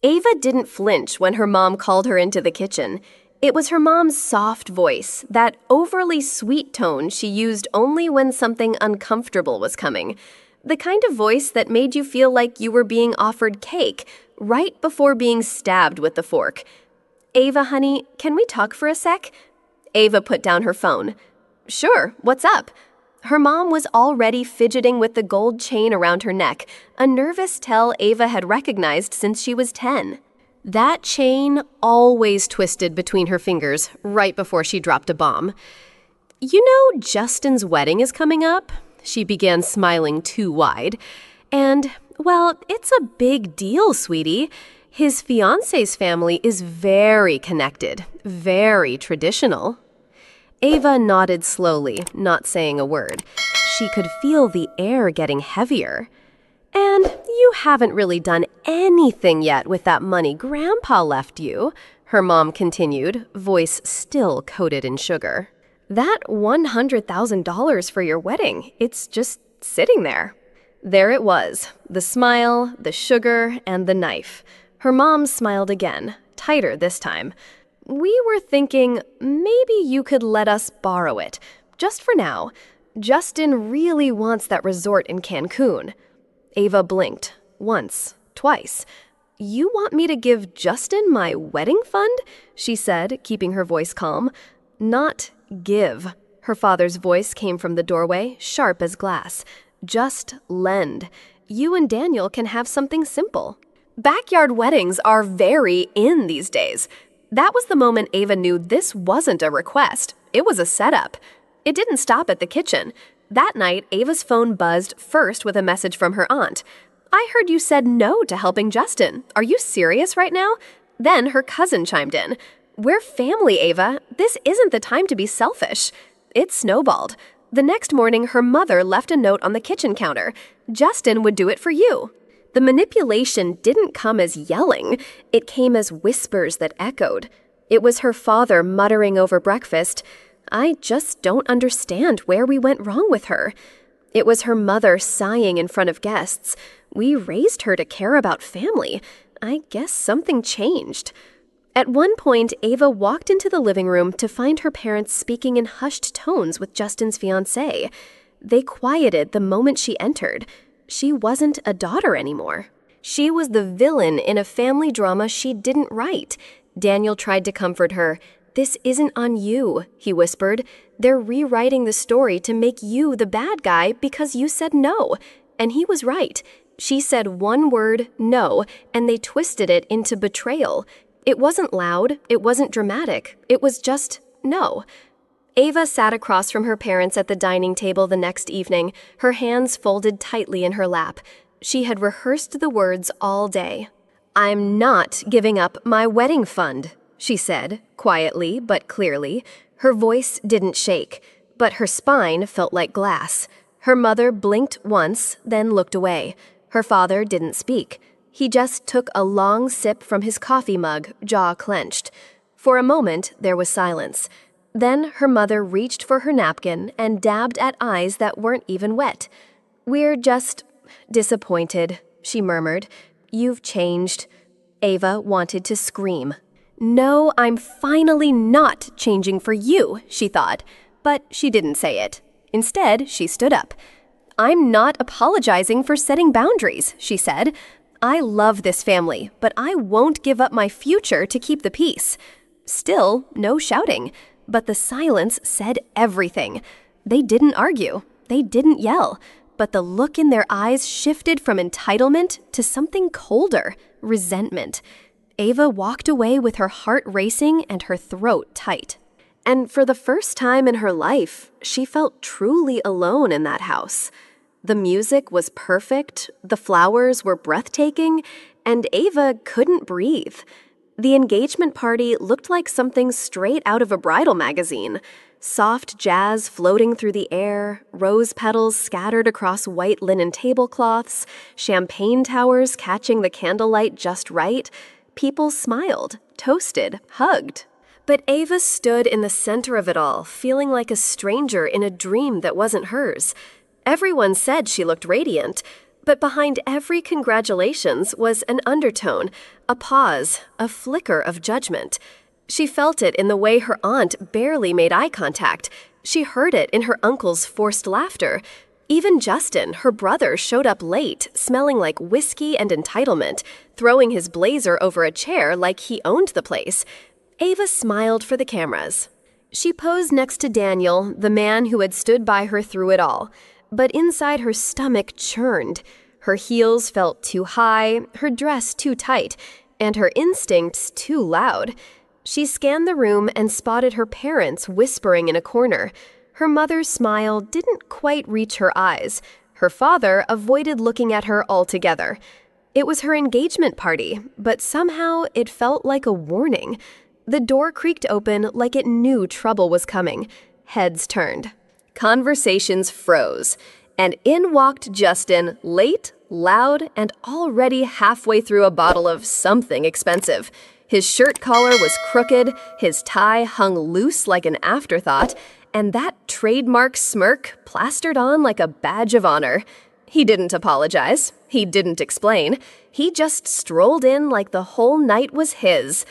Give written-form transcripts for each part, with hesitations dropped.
Ava didn't flinch when her mom called her into the kitchen. It was her mom's soft voice, that overly sweet tone she used only when something uncomfortable was coming. The kind of voice that made you feel like you were being offered cake right before being stabbed with the fork. "Ava, honey, can we talk for a sec?" Ava put down her phone. "Sure, what's up?" Her mom was already fidgeting with the gold chain around her neck, a nervous tell Ava had recognized since she was 10. That chain always twisted between her fingers right before she dropped a bomb. "You know, Justin's wedding is coming up," she began, smiling too wide. "And, well, it's a big deal, sweetie. His fiancé's family is very connected, very traditional." Ava nodded slowly, not saying a word. She could feel the air getting heavier. "And you haven't really done anything yet with that money Grandpa left you," her mom continued, voice still coated in sugar. "That $100,000 for your wedding, it's just sitting there." There it was, the smile, the sugar, and the knife. Her mom smiled again, tighter this time. "We were thinking maybe you could let us borrow it, just for now. Justin really wants that resort in Cancun." Ava blinked, once, twice. "You want me to give Justin my wedding fund?" she said, keeping her voice calm. "Not give." Her father's voice came from the doorway, sharp as glass. "Just lend. You and Daniel can have something simple." Backyard weddings are very in these days. That was the moment Ava knew this wasn't a request. It was a setup. It didn't stop at the kitchen. That night, Ava's phone buzzed first with a message from her aunt. "I heard you said no to helping Justin. Are you serious right now?" Then her cousin chimed in. "We're family, Ava. This isn't the time to be selfish." It snowballed. The next morning, her mother left a note on the kitchen counter. "Justin would do it for you." The manipulation didn't come as yelling. It came as whispers that echoed. It was her father muttering over breakfast, "I just don't understand where we went wrong with her." It was her mother sighing in front of guests. "We raised her to care about family. I guess something changed." At one point, Ava walked into the living room to find her parents speaking in hushed tones with Justin's fiancé. They quieted the moment she entered. She wasn't a daughter anymore. She was the villain in a family drama she didn't write. Daniel tried to comfort her. "This isn't on you," he whispered. "They're rewriting the story to make you the bad guy because you said no." And he was right. She said one word, no, and they twisted it into betrayal. It wasn't loud, it wasn't dramatic, it was just no. Ava sat across from her parents at the dining table the next evening, her hands folded tightly in her lap. She had rehearsed the words all day. "I'm not giving up my wedding fund," she said, quietly but clearly. Her voice didn't shake, but her spine felt like glass. Her mother blinked once, then looked away. Her father didn't speak. He just took a long sip from his coffee mug, jaw clenched. For a moment, there was silence. Then her mother reached for her napkin and dabbed at eyes that weren't even wet. "We're just disappointed," she murmured. "You've changed." Ava wanted to scream. "No, I'm finally not changing for you," she thought. But she didn't say it. Instead, she stood up. "I'm not apologizing for setting boundaries," she said. "I love this family, but I won't give up my future to keep the peace." Still, no shouting. But the silence said everything. They didn't argue. They didn't yell. But the look in their eyes shifted from entitlement to something colder, resentment. Ava walked away with her heart racing and her throat tight. And for the first time in her life, she felt truly alone in that house. The music was perfect, the flowers were breathtaking, and Ava couldn't breathe. The engagement party looked like something straight out of a bridal magazine. Soft jazz floating through the air, rose petals scattered across white linen tablecloths, champagne towers catching the candlelight just right. People smiled, toasted, hugged. But Ava stood in the center of it all, feeling like a stranger in a dream that wasn't hers. Everyone said she looked radiant, but behind every congratulations was an undertone, A pause, a flicker of judgment. She felt it in the way her aunt barely made eye contact. She heard it in her uncle's forced laughter. Even Justin, her brother, showed up late, smelling like whiskey and entitlement, throwing his blazer over a chair like he owned the place. Ava smiled for the cameras. She posed next to Daniel, the man who had stood by her through it all. But inside her stomach churned. Her heels felt too high, her dress too tight, and her instincts too loud. She scanned the room and spotted her parents whispering in a corner. Her mother's smile didn't quite reach her eyes. Her father avoided looking at her altogether. It was her engagement party, but somehow it felt like a warning. The door creaked open like it knew trouble was coming. Heads turned. Conversations froze. And in walked Justin, late, loud, and already halfway through a bottle of something expensive. His shirt collar was crooked, his tie hung loose like an afterthought, and that trademark smirk plastered on like a badge of honor. He didn't apologize. He didn't explain. He just strolled in like the whole night was his.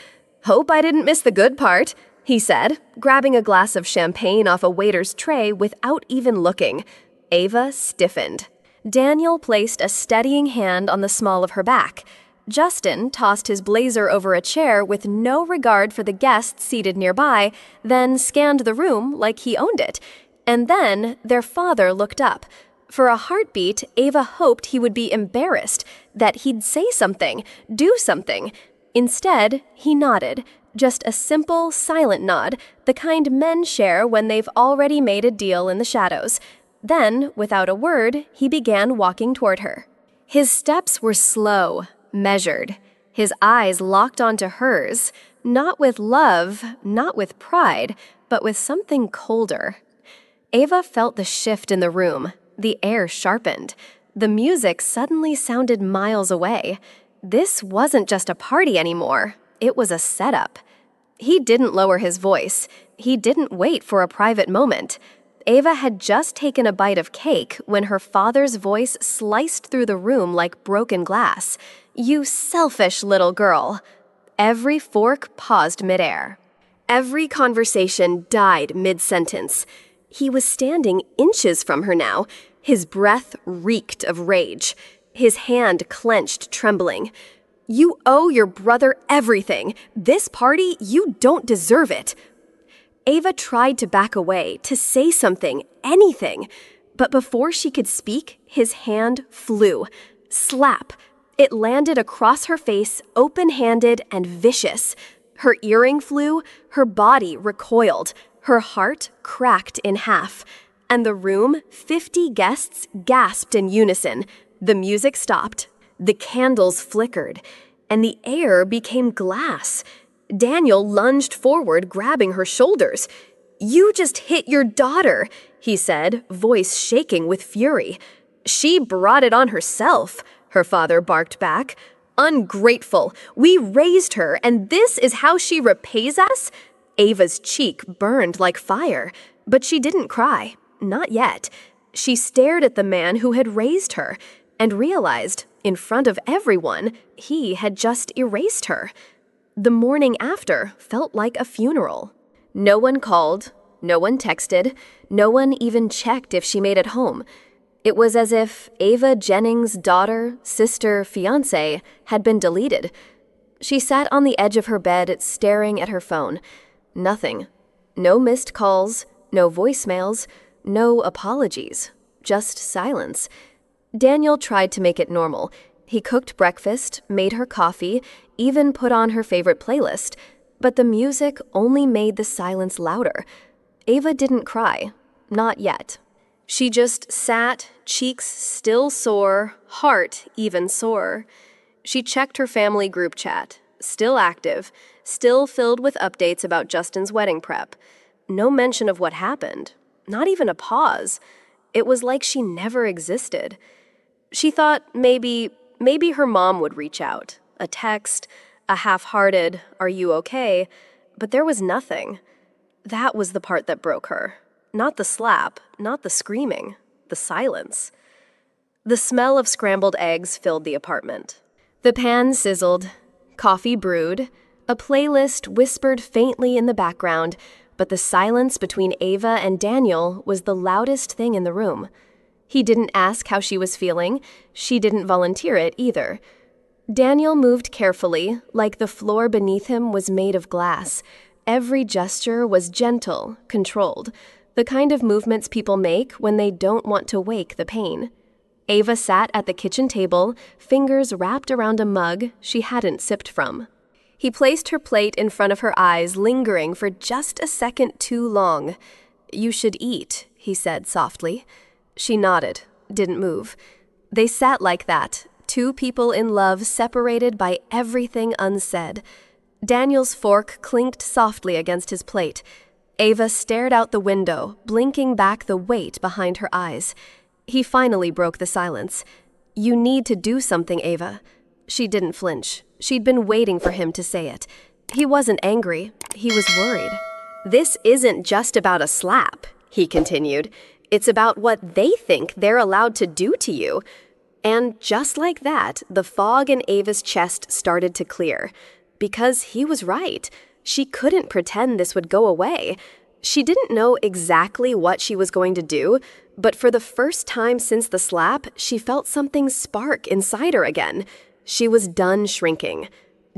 "Hope I didn't miss the good part," he said, grabbing a glass of champagne off a waiter's tray without even looking. Ava stiffened. Daniel placed a steadying hand on the small of her back. Justin tossed his blazer over a chair with no regard for the guests seated nearby, then scanned the room like he owned it. And then their father looked up. For a heartbeat, Ava hoped he would be embarrassed, that he'd say something, do something. Instead, he nodded, just a simple, silent nod, the kind men share when they've already made a deal in the shadows. Then, without a word, he began walking toward her. His steps were slow, measured. His eyes locked onto hers, not with love, not with pride, but with something colder. Ava felt the shift in the room. The air sharpened. The music suddenly sounded miles away. This wasn't just a party anymore. It was a setup. He didn't lower his voice. He didn't wait for a private moment. Ava had just taken a bite of cake when her father's voice sliced through the room like broken glass. "You selfish little girl." Every fork paused midair. Every conversation died mid-sentence. He was standing inches from her now. His breath reeked of rage. His hand clenched, trembling. "You owe your brother everything. This party, you don't deserve it." Ava tried to back away, to say something, anything. But before she could speak, his hand flew. Slap. It landed across her face, open-handed and vicious. Her earring flew, her body recoiled, her heart cracked in half. And the room, 50 guests, gasped in unison. The music stopped. The candles flickered. And the air became glass. Daniel lunged forward, grabbing her shoulders. "You just hit your daughter," he said, voice shaking with fury. "She brought it on herself," her father barked back. "Ungrateful. We raised her, and this is how she repays us?" Ava's cheek burned like fire, but she didn't cry. Not yet. She stared at the man who had raised her and realized, in front of everyone, he had just erased her. The morning after felt like a funeral. No one called, no one texted, no one even checked if she made it home. It was as if Ava Jennings' daughter, sister, fiancé had been deleted. She sat on the edge of her bed, staring at her phone. Nothing. No missed calls, no voicemails, no apologies. Just silence. Daniel tried to make it normal. He cooked breakfast, made her coffee, even put on her favorite playlist. But the music only made the silence louder. Ava didn't cry. Not yet. She just sat, cheeks still sore, heart even sore. She checked her family group chat, still active, still filled with updates about Justin's wedding prep. No mention of what happened. Not even a pause. It was like she never existed. She thought maybe her mom would reach out. A text, a half-hearted, "Are you okay?" But there was nothing. That was the part that broke her. Not the slap, not the screaming, the silence. The smell of scrambled eggs filled the apartment. The pan sizzled. Coffee brewed. A playlist whispered faintly in the background, but the silence between Ava and Daniel was the loudest thing in the room. He didn't ask how she was feeling. She didn't volunteer it either. Daniel moved carefully, like the floor beneath him was made of glass. Every gesture was gentle, controlled, the kind of movements people make when they don't want to wake the pain. Ava sat at the kitchen table, fingers wrapped around a mug she hadn't sipped from. He placed her plate in front of her eyes, lingering for just a second too long. "You should eat," he said softly. She nodded, didn't move. They sat like that, two people in love separated by everything unsaid. Daniel's fork clinked softly against his plate. Ava stared out the window, blinking back the weight behind her eyes. He finally broke the silence. "You need to do something, Ava." She didn't flinch. She'd been waiting for him to say it. He wasn't angry. He was worried. "This isn't just about a slap," he continued. "It's about what they think they're allowed to do to you." And just like that, the fog in Ava's chest started to clear. Because he was right. She couldn't pretend this would go away. She didn't know exactly what she was going to do, but for the first time since the slap, she felt something spark inside her again. She was done shrinking.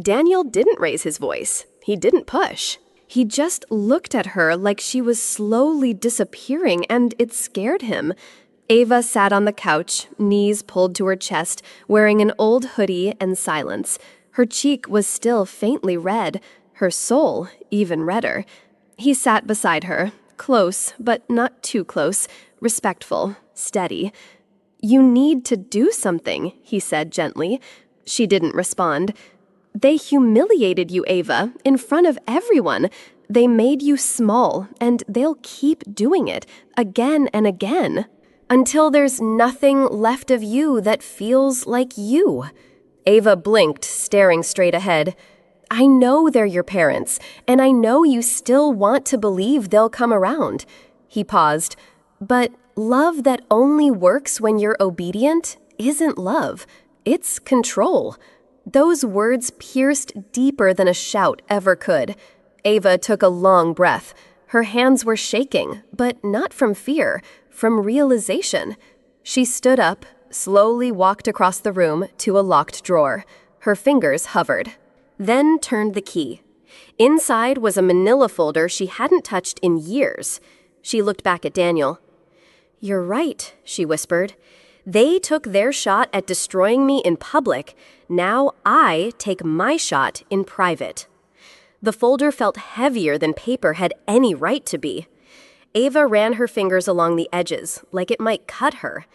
Daniel didn't raise his voice. He didn't push. He just looked at her like she was slowly disappearing, and it scared him. Ava sat on the couch, knees pulled to her chest, wearing an old hoodie and silence. Her cheek was still faintly red, her soul even redder. He sat beside her, close, but not too close, respectful, steady. "You need to do something," he said gently. She didn't respond. "They humiliated you, Ava, in front of everyone. They made you small, and they'll keep doing it, again and again, until there's nothing left of you that feels like you." Ava blinked, staring straight ahead. "I know they're your parents, and I know you still want to believe they'll come around." He paused. "But love that only works when you're obedient isn't love. It's control." Those words pierced deeper than a shout ever could. Ava took a long breath. Her hands were shaking, but not from fear, from realization. She stood up, slowly walked across the room to a locked drawer. Her fingers hovered. Then turned the key. Inside was a manila folder she hadn't touched in years. She looked back at Daniel. "You're right," she whispered. "They took their shot at destroying me in public. Now I take my shot in private." The folder felt heavier than paper had any right to be. Ava ran her fingers along the edges, like it might cut her.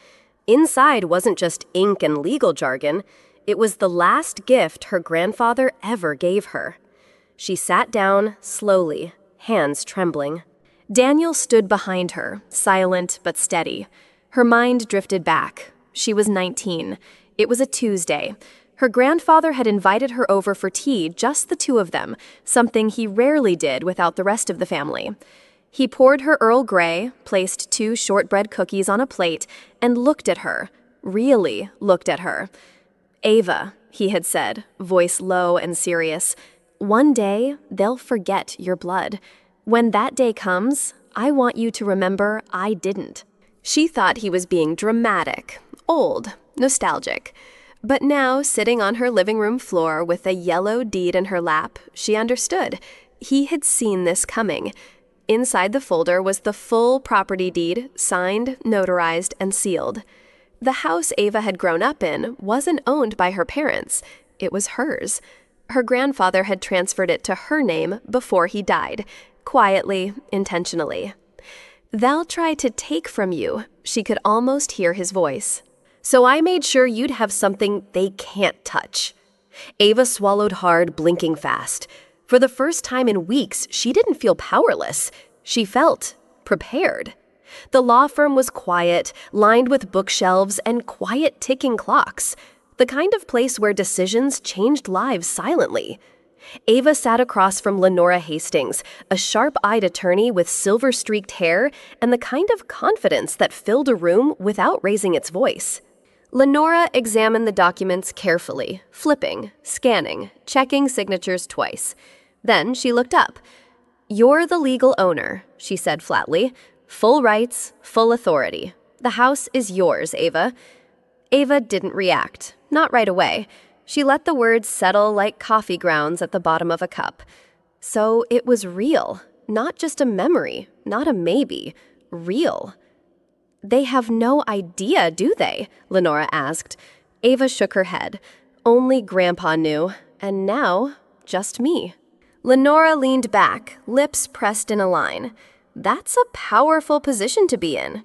Inside wasn't just ink and legal jargon. It was the last gift her grandfather ever gave her. She sat down, slowly, hands trembling. Daniel stood behind her, silent but steady. Her mind drifted back. She was 19. It was a Tuesday. Her grandfather had invited her over for tea, just the two of them, something he rarely did without the rest of the family. He poured her Earl Grey, placed 2 shortbread cookies on a plate, and looked at her, really looked at her. "Ava," he had said, voice low and serious, "one day they'll forget your blood. When that day comes, I want you to remember I didn't." She thought he was being dramatic, old, nostalgic. But now, sitting on her living room floor with a yellow deed in her lap, she understood. He had seen this coming. Inside the folder was the full property deed, signed, notarized, and sealed. The house Ava had grown up in wasn't owned by her parents. It was hers. Her grandfather had transferred it to her name before he died, quietly, intentionally. "They'll try to take from you," she could almost hear his voice. "So I made sure you'd have something they can't touch." Ava swallowed hard, blinking fast. For the first time in weeks, she didn't feel powerless. She felt prepared. The law firm was quiet, lined with bookshelves and quiet ticking clocks. The kind of place where decisions changed lives silently. Ava sat across from Lenora Hastings, a sharp-eyed attorney with silver-streaked hair and the kind of confidence that filled a room without raising its voice. Lenora examined the documents carefully, flipping, scanning, checking signatures twice. Then she looked up. "You're the legal owner," she said flatly. "Full rights, full authority. The house is yours, Ava." Ava didn't react, not right away. She let the words settle like coffee grounds at the bottom of a cup. So it was real, not just a memory, not a maybe, real. "They have no idea, do they?" Lenora asked. Ava shook her head. "Only Grandpa knew, and now, just me." Lenora leaned back, lips pressed in a line. "That's a powerful position to be in."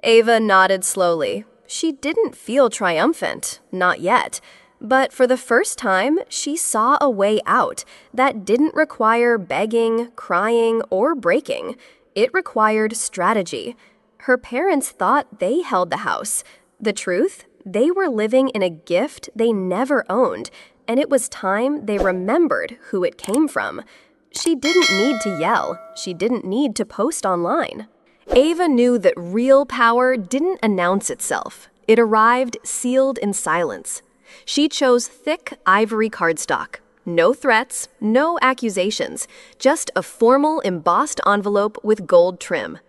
Ava nodded slowly. She didn't feel triumphant, not yet. But for the first time, she saw a way out that didn't require begging, crying, or breaking. It required strategy. Her parents thought they held the house. The truth, they were living in a gift they never owned, and it was time they remembered who it came from. She didn't need to yell. She didn't need to post online. Ava knew that real power didn't announce itself. It arrived sealed in silence. She chose thick ivory cardstock. No threats, no accusations, just a formal embossed envelope with gold trim.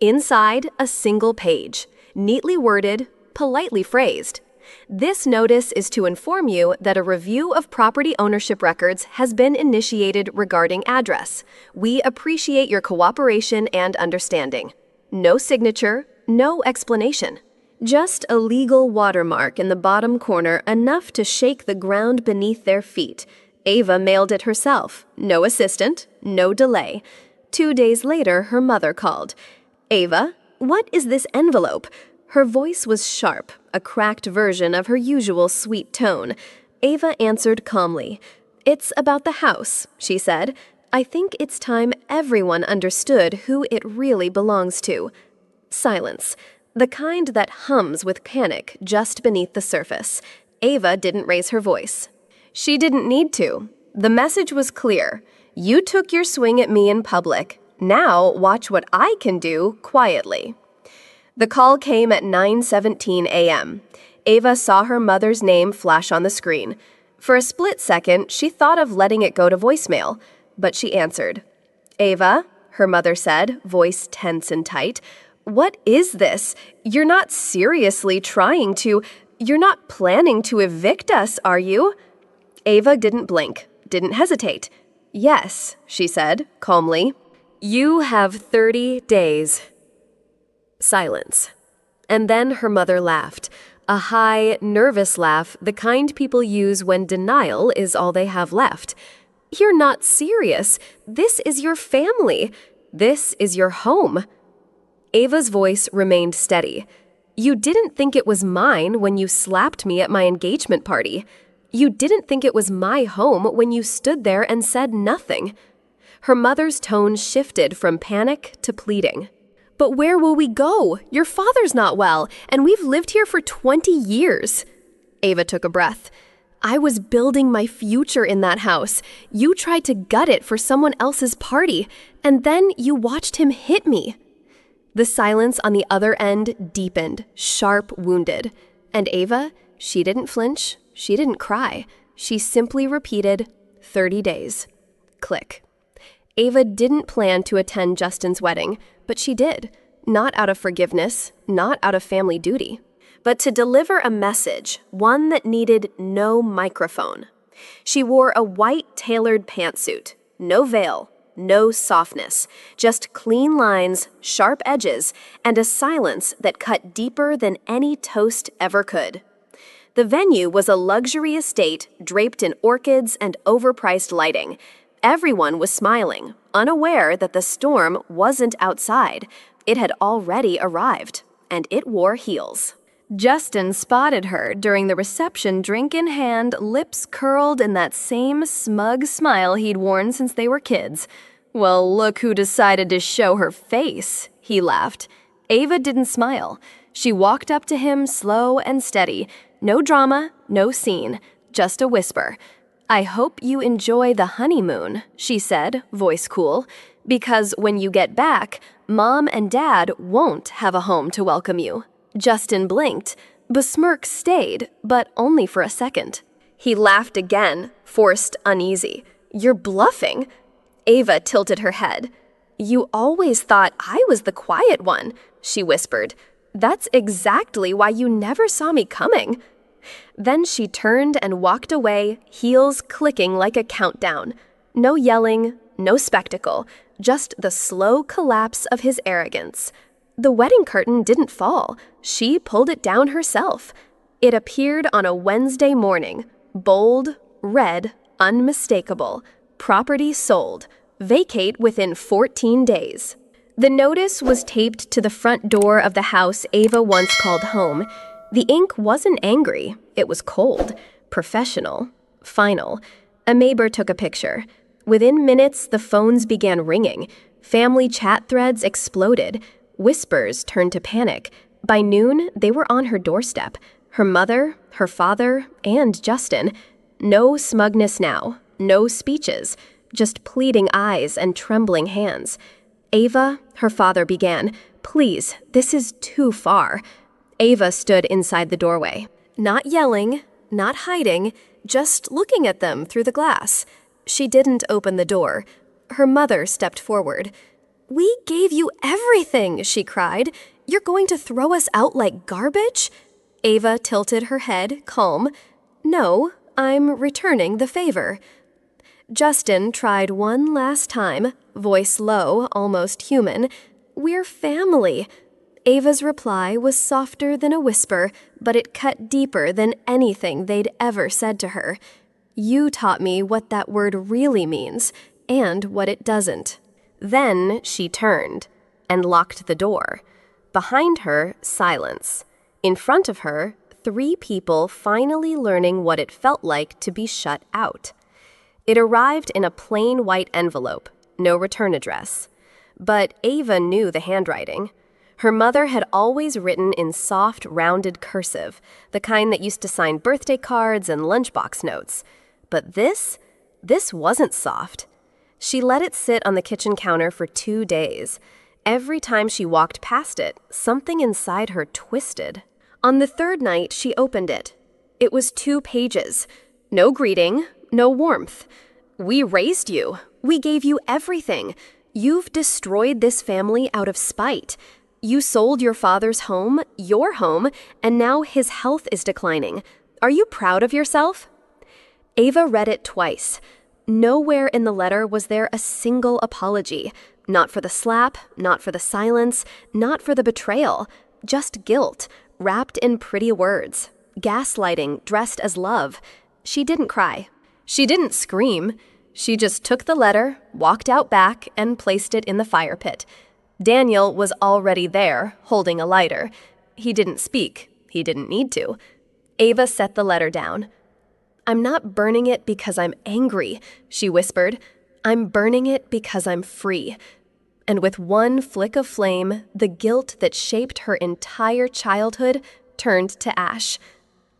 Inside, a single page, neatly worded, politely phrased. "This notice is to inform you that a review of property ownership records has been initiated regarding address. We appreciate your cooperation and understanding." No signature, no explanation. Just a legal watermark in the bottom corner, enough to shake the ground beneath their feet. Ava mailed it herself. No assistant, no delay. 2 days later, her mother called. "Ava, what is this envelope?" Her voice was sharp, a cracked version of her usual sweet tone. Ava answered calmly. "It's about the house," she said. "I think it's time everyone understood who it really belongs to." Silence. The kind that hums with panic just beneath the surface. Ava didn't raise her voice. She didn't need to. The message was clear. You took your swing at me in public. Now watch what I can do quietly. The call came at 9:17 a.m. Ava saw her mother's name flash on the screen. For a split second, she thought of letting it go to voicemail, but she answered. "Ava," her mother said, voice tense and tight, "what is this? You're not planning to evict us, are you?" Ava didn't blink, didn't hesitate. "Yes," she said, calmly. "You have 30 days. Silence. And then her mother laughed. A high, nervous laugh, the kind people use when denial is all they have left. "You're not serious. This is your family. This is your home." Ava's voice remained steady. "You didn't think it was mine when you slapped me at my engagement party. You didn't think it was my home when you stood there and said nothing." Her mother's tone shifted from panic to pleading. "But where will we go? Your father's not well, and we've lived here for 20 years. Ava took a breath. "I was building my future in that house. You tried to gut it for someone else's party, and then you watched him hit me." The silence on the other end deepened, sharp, wounded. And Ava, she didn't flinch, she didn't cry. She simply repeated, 30 days. Click. Ava didn't plan to attend Justin's wedding, but she did. Not out of forgiveness, not out of family duty, but to deliver a message, one that needed no microphone. She wore a white tailored pantsuit, no veil, no softness, just clean lines, sharp edges, and a silence that cut deeper than any toast ever could. The venue was a luxury estate draped in orchids and overpriced lighting. Everyone was smiling, unaware that the storm wasn't outside. It had already arrived, and it wore heels. Justin spotted her during the reception, drink in hand, lips curled in that same smug smile he'd worn since they were kids. "Well, look who decided to show her face," he laughed. Ava didn't smile. She walked up to him slow and steady. No drama, no scene, just a whisper. "I hope you enjoy the honeymoon," she said, voice cool, "because when you get back, Mom and Dad won't have a home to welcome you." Justin blinked. Besmirk stayed, but only for a second. He laughed again, forced uneasy. "You're bluffing." Ava tilted her head. "You always thought I was the quiet one," she whispered. "That's exactly why you never saw me coming." Then she turned and walked away, heels clicking like a countdown. No yelling, no spectacle, just the slow collapse of his arrogance. The wedding curtain didn't fall. She pulled it down herself. It appeared on a Wednesday morning, bold, red, unmistakable. Property sold. Vacate within 14 days. The notice was taped to the front door of the house Ava once called home. The ink wasn't angry. It was cold, professional, final. A neighbor took a picture. Within minutes, the phones began ringing. Family chat threads exploded. Whispers turned to panic. By noon, they were on her doorstep. Her mother, her father, and Justin. No smugness now. No speeches. Just pleading eyes and trembling hands. "Ava," her father began, "please, this is too far." Ava stood inside the doorway. Not yelling, not hiding, just looking at them through the glass. She didn't open the door. Her mother stepped forward. "We gave you everything," she cried. "You're going to throw us out like garbage?" Ava tilted her head, calm. "No, I'm returning the favor." Justin tried one last time, voice low, almost human. "We're family." Ava's reply was softer than a whisper, but it cut deeper than anything they'd ever said to her. "You taught me what that word really means, and what it doesn't." Then she turned and locked the door. Behind her, silence. In front of her, 3 people finally learning what it felt like to be shut out. It arrived in a plain white envelope, no return address. But Ava knew the handwriting. Her mother had always written in soft, rounded cursive, the kind that used to sign birthday cards and lunchbox notes. But this wasn't soft. She let it sit on the kitchen counter for 2 days. Every time she walked past it, something inside her twisted. On the 3rd night, she opened it. It was 2 pages. No greeting, no warmth. "We raised you. We gave you everything. You've destroyed this family out of spite. You sold your father's home, your home, and now his health is declining. Are you proud of yourself?" Ava read it twice. Nowhere in the letter was there a single apology. Not for the slap, not for the silence, not for the betrayal. Just guilt, wrapped in pretty words. Gaslighting dressed as love. She didn't cry. She didn't scream. She just took the letter, walked out back, and placed it in the fire pit. Daniel was already there, holding a lighter. He didn't speak. He didn't need to. Ava set the letter down. "I'm not burning it because I'm angry," she whispered. "I'm burning it because I'm free." And with one flick of flame, the guilt that shaped her entire childhood turned to ash.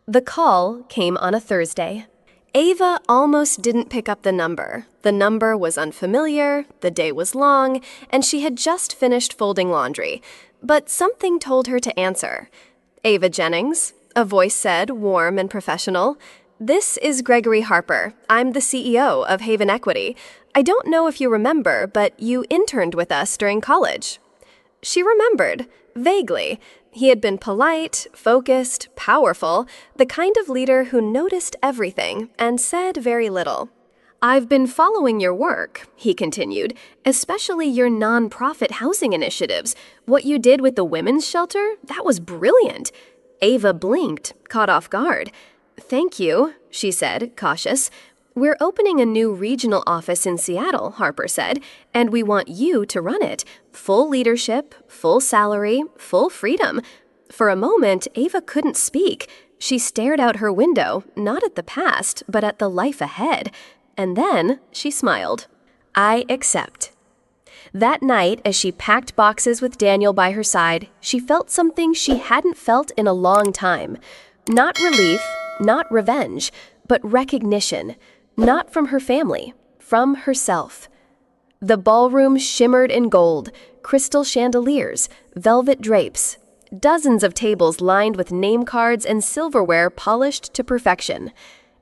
The call came on a Thursday. Ava almost didn't pick up the number. The number was unfamiliar, the day was long, and she had just finished folding laundry. But something told her to answer. "Ava Jennings," a voice said, warm and professional. "This is Gregory Harper. I'm the CEO of Haven Equity. I don't know if you remember, but you interned with us during college." She remembered, vaguely. He had been polite, focused, powerful, the kind of leader who noticed everything and said very little. "I've been following your work," he continued, "especially your nonprofit housing initiatives. What you did with the women's shelter, that was brilliant." Ava blinked, caught off guard. "Thank you," she said, cautious. "We're opening a new regional office in Seattle," Harper said, "and we want you to run it. Full leadership, full salary, full freedom." For a moment, Ava couldn't speak. She stared out her window, not at the past, but at the life ahead. And then she smiled. "I accept." That night, as she packed boxes with Daniel by her side, she felt something she hadn't felt in a long time. Not relief, not revenge, but recognition. Not from her family, from herself. The ballroom shimmered in gold, crystal chandeliers, velvet drapes. dozens of tables lined with name cards and silverware polished to perfection.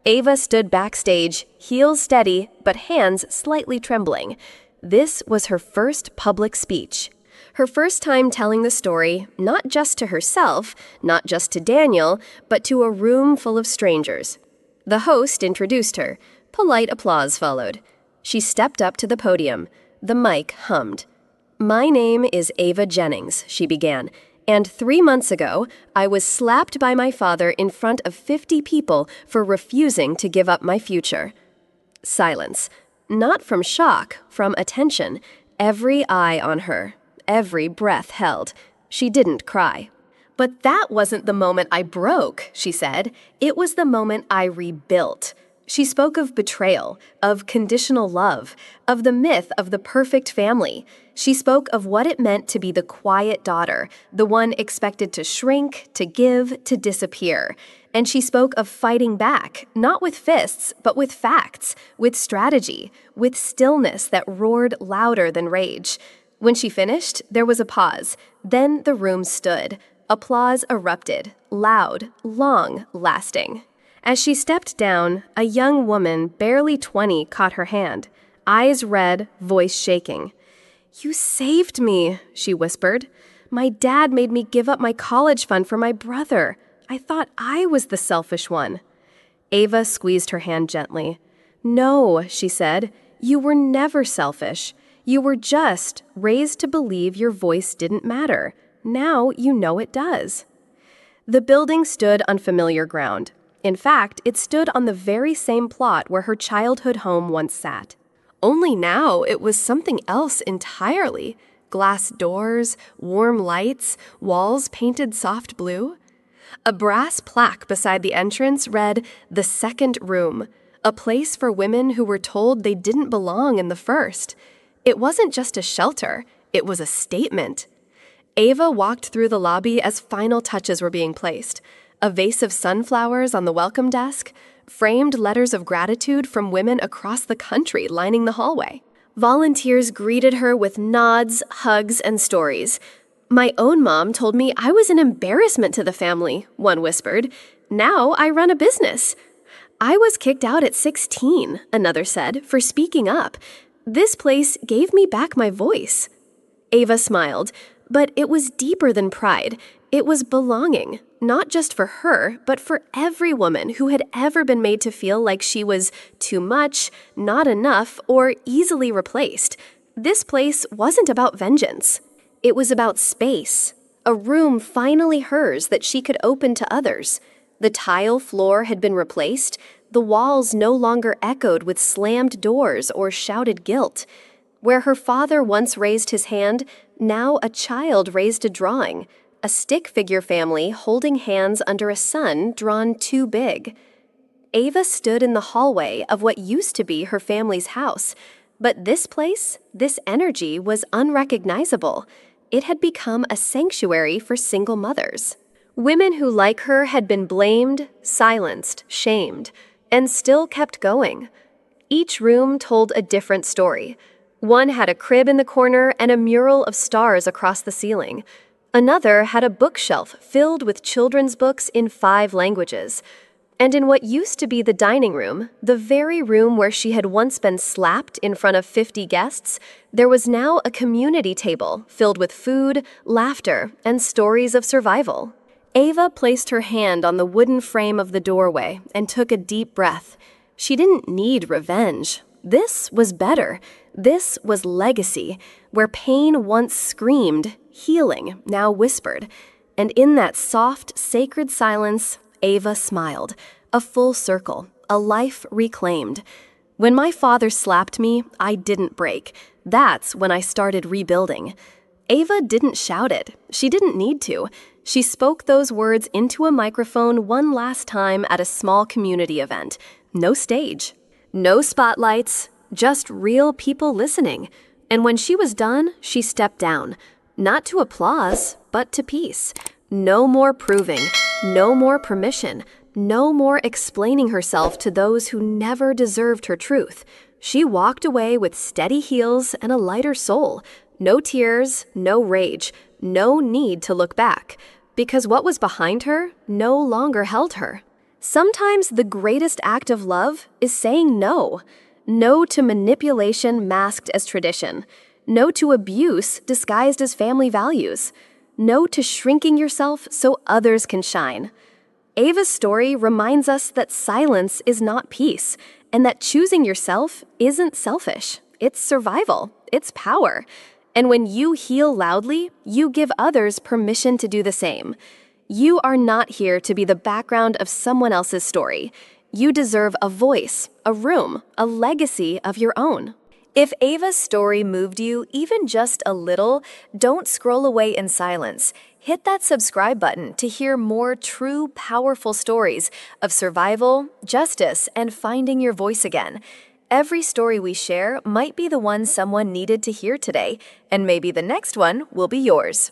Ava stood backstage, heels steady, but hands slightly trembling. This was her first public speech. Her first time telling the story, not just to herself, not just to Daniel, but to a room full of strangers. The host introduced her. Polite applause followed. She stepped up to the podium. The mic hummed. "My name is Ava Jennings," she began, "and 3 months ago, I was slapped by my father in front of 50 people for refusing to give up my future." Silence. Not from shock, from attention. Every eye on her. Every breath held. She didn't cry. "But that wasn't the moment I broke," she said. "It was the moment I rebuilt." She spoke of betrayal, of conditional love, of the myth of the perfect family. She spoke of what it meant to be the quiet daughter, the one expected to shrink, to give, to disappear. And she spoke of fighting back, not with fists, but with facts, with strategy, with stillness that roared louder than rage. When she finished, there was a pause. Then the room stood. Applause erupted, loud, long, lasting. As she stepped down, a young woman, barely 20, caught her hand. Eyes red, voice shaking. "You saved me," she whispered. "My dad made me give up my college fund for my brother. I thought I was the selfish one." Ava squeezed her hand gently. "No," she said, "you were never selfish. You were just raised to believe your voice didn't matter. Now you know it does." The building stood on familiar ground. In fact, it stood on the very same plot where her childhood home once sat. Only now it was something else entirely. Glass doors, warm lights, walls painted soft blue. A brass plaque beside the entrance read, "The Second Room," a place for women who were told they didn't belong in the first. It wasn't just a shelter, it was a statement. Ava walked through the lobby as final touches were being placed. A vase of sunflowers on the welcome desk, framed letters of gratitude from women across the country lining the hallway. Volunteers greeted her with nods, hugs, and stories. "My own mom told me I was an embarrassment to the family," one whispered. "Now I run a business." "I was kicked out at 16, another said, for speaking up. This place gave me back my voice." Ava smiled, but it was deeper than pride. It was belonging, not just for her, but for every woman who had ever been made to feel like she was too much, not enough, or easily replaced. This place wasn't about vengeance. It was about space, a room finally hers that she could open to others. The tile floor had been replaced. The walls no longer echoed with slammed doors or shouted guilt. Where her father once raised his hand, now a child raised a drawing, a stick figure family holding hands under a sun drawn too big. Ava stood in the hallway of what used to be her family's house, but this place, this energy was unrecognizable. It had become a sanctuary for single mothers. Women who, like her, had been blamed, silenced, shamed, and still kept going. Each room told a different story. One had a crib in the corner and a mural of stars across the ceiling. Another had a bookshelf filled with children's books in 5 languages. And in what used to be the dining room, the very room where she had once been slapped in front of 50 guests, there was now a community table filled with food, laughter, and stories of survival. Ava placed her hand on the wooden frame of the doorway and took a deep breath. She didn't need revenge. This was better. This was legacy, where pain once screamed, healing now whispered. And in that soft, sacred silence, Ava smiled. A full circle, a life reclaimed. When my father slapped me, I didn't break. That's when I started rebuilding. Ava didn't shout it. She didn't need to. She spoke those words into a microphone one last time at a small community event. No stage. No spotlights. Just real people listening. And when she was done, she stepped down. Not to applause, but to peace. No more proving. No more permission. No more explaining herself to those who never deserved her truth. She walked away with steady heels and a lighter soul. No tears, no rage, no need to look back. because what was behind her no longer held her. Sometimes the greatest act of love is saying no. No to manipulation masked as tradition. No to abuse disguised as family values. No to shrinking yourself so others can shine. Ava's story reminds us that silence is not peace, and that choosing yourself isn't selfish. It's survival. It's power. And when you heal loudly, you give others permission to do the same. You are not here to be the background of someone else's story. You deserve a voice, a room, a legacy of your own. If Ava's story moved you even just a little, don't scroll away in silence. Hit that subscribe button to hear more true, powerful stories of survival, justice, and finding your voice again. Every story we share might be the one someone needed to hear today, and maybe the next one will be yours.